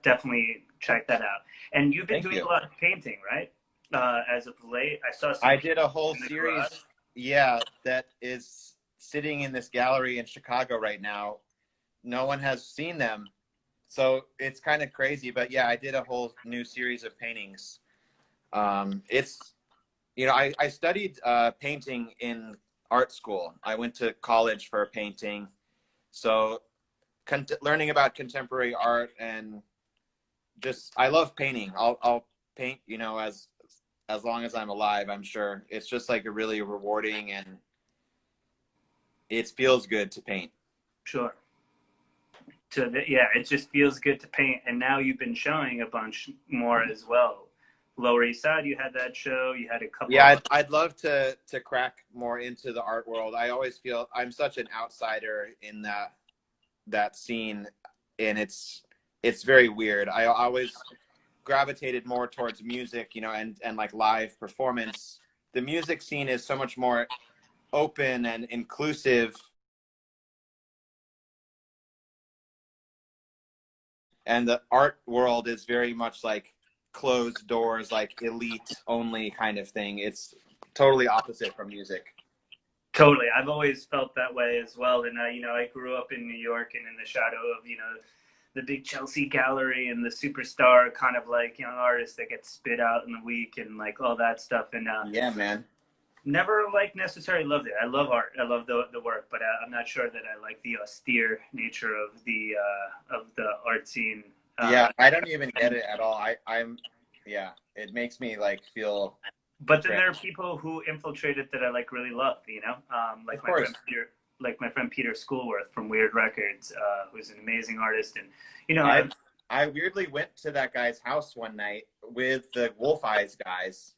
Definitely check that out. And you've been doing a lot of painting, right? As of late, I saw. I did a whole series, yeah, that is sitting in this gallery in Chicago right now. No one has seen them, so it's kind of crazy. But yeah, I did a whole new series of paintings. It's, you know, I studied painting in art school. I went to college for painting, so learning about contemporary art, and just I love painting. I'll paint, you know, as long as I'm alive. I'm sure it's just like a really rewarding, and it feels good to paint. Sure. So yeah, it just feels good to paint. And now you've been showing a bunch more as well. Lower East Side, you had that show. You had a couple. Yeah, I'd love to crack more into the art world. I always feel I'm such an outsider in that scene, and it's very weird. I always gravitated more towards music, you know, and like live performance. The music scene is so much more open and inclusive, and the art world is very much like closed doors, like elite only kind of thing. It's totally opposite from music. Totally. I've always felt that way as well. And you know, I grew up in New York and in the shadow of, you know, the big Chelsea gallery and the superstar kind of like young artists that get spit out in the week and like all that stuff. And yeah, man. Never like necessarily loved it. I love art. I love the work, but I'm not sure that I like the austere nature of the art scene. Yeah, I don't even get it at all. Yeah, it makes me like feel. But then there are people who infiltrate it that I like really love, you know, like my friend Peter Schoolworth from Weird Records, who's an amazing artist, and you know, I weirdly went to that guy's house one night with the Wolf Eyes guys,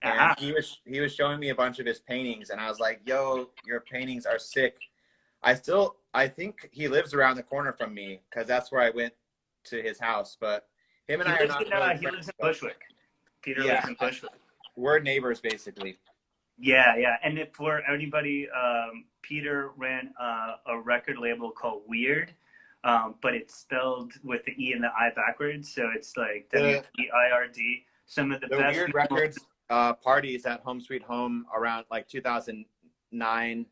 and he was showing me a bunch of his paintings, and I was like, "Yo, your paintings are sick." I think he lives around the corner from me because that's where I went to his house, but him and I are not really friends. He lives in Bushwick. Peter lives in Bushwick. We're neighbors, basically. Yeah, yeah. And if for anybody, Peter ran a record label called Weird, but it's spelled with the E and the I backwards, so it's like WEIRD. Some of the best Weird Records parties at Home Sweet Home around like 2009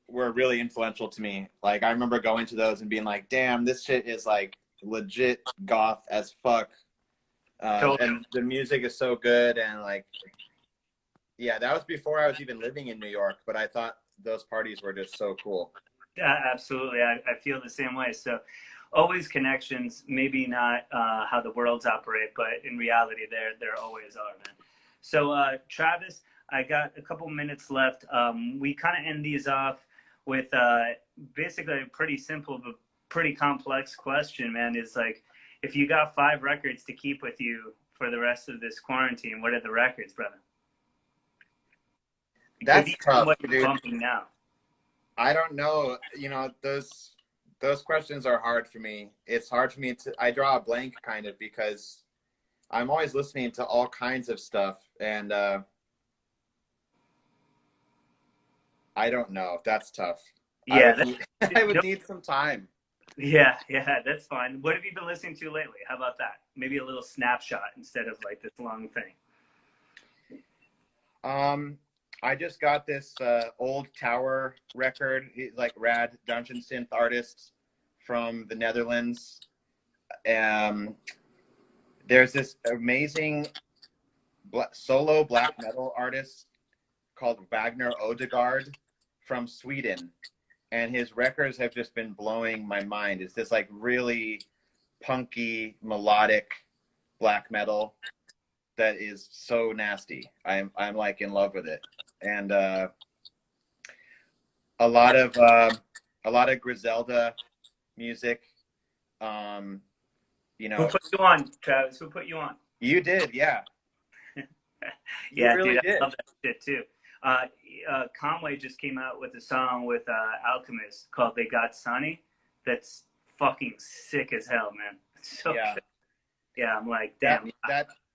were really influential to me. Like I remember going to those and being like, "Damn, this shit is like legit goth as fuck." And the music is so good, and like, yeah, that was before I was even living in New York, but I thought those parties were just so cool. Yeah, absolutely. I feel the same way. So always connections, maybe not how the worlds operate, but in reality, there always are, man. So Travis, I got a couple minutes left. We kind of end these off with basically a pretty simple but pretty complex question, man. Is like, if you got 5 records to keep with you for the rest of this quarantine, what are the records, brother? That's tough, what you're bumping now. I don't know. You know, those questions are hard for me. It's hard for me I draw a blank kind of because I'm always listening to all kinds of stuff, and I don't know. That's tough. Yeah, I would need some time. Yeah, that's fine. What have you been listening to lately? How about that? Maybe a little snapshot instead of like this long thing. I just got this Old Tower record. He's like rad dungeon synth artist from the Netherlands. There's this amazing solo black metal artist called Wagner Odegaard from Sweden. And his records have just been blowing my mind. It's this like really punky, melodic black metal that is so nasty. I'm like in love with it. And a lot of Griselda music. You know, who put you on, Travis? Who put you on? You did, yeah. Yeah, really, dude, I love that shit too. Conway just came out with a song with Alchemist called "They Got Sunny." That's fucking sick as hell, man. So yeah, sick. Yeah, I'm like, damn.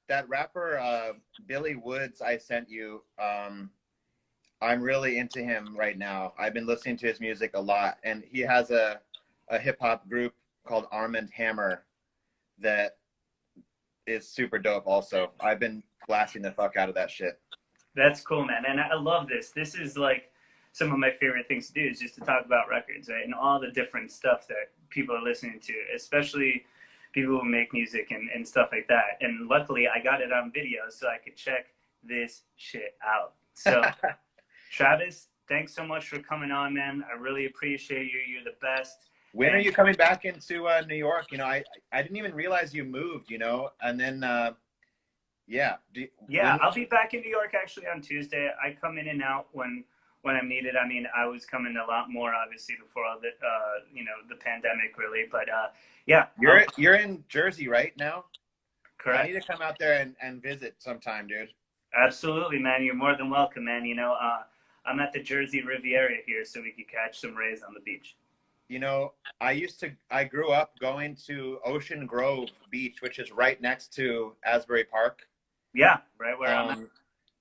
That rapper Billy Woods I sent you. I'm really into him right now. I've been listening to his music a lot, and he has a hip hop group called Arm and Hammer that is super dope. Also, I've been blasting the fuck out of that shit. That's cool, man. And I love this. This is like some of my favorite things to do is just to talk about records, right? And all the different stuff that people are listening to, especially people who make music and stuff like that. And luckily I got it on video so I could check this shit out. So Travis, thanks so much for coming on, man. I really appreciate you. You're the best. When are you coming back into New York? You know, I didn't even realize you moved, you know, and then yeah. I'll be back in New York actually on Tuesday. I come in and out when I'm needed. I mean, I was coming a lot more obviously before all the you know, the pandemic really, but yeah. You're in Jersey right now? Correct. I need to come out there and visit sometime, dude. Absolutely, man. You're more than welcome, man. You know, I'm at the Jersey Riviera here, so we could catch some rays on the beach. You know, I grew up going to Ocean Grove Beach, which is right next to Asbury Park. Yeah, right where I'm at.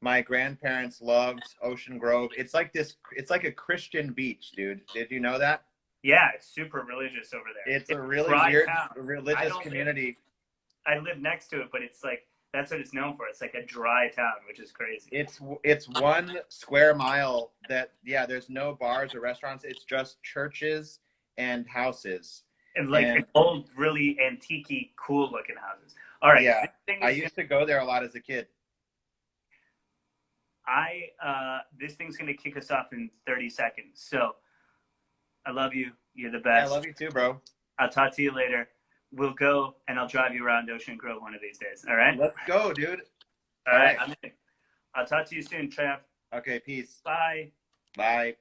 My grandparents loved Ocean Grove. It's like a Christian beach, dude. Did you know that? Yeah, it's super religious over there. It's a really weird religious community. I live next to it, but it's like, that's what it's known for. It's like a dry town, which is crazy. It's 1 square mile that, yeah, there's no bars or restaurants. It's just churches and houses. And like old, really antique-y, cool looking houses. All right. Yeah, I used to go there a lot as a kid. This thing's going to kick us off in 30 seconds. So I love you. You're the best. Yeah, I love you too, bro. I'll talk to you later. we'll go and I'll drive you around Ocean Grove one of these days. All right? Let's go, dude. All right. I'll talk to you soon, Trev. Okay, peace. Bye. Bye.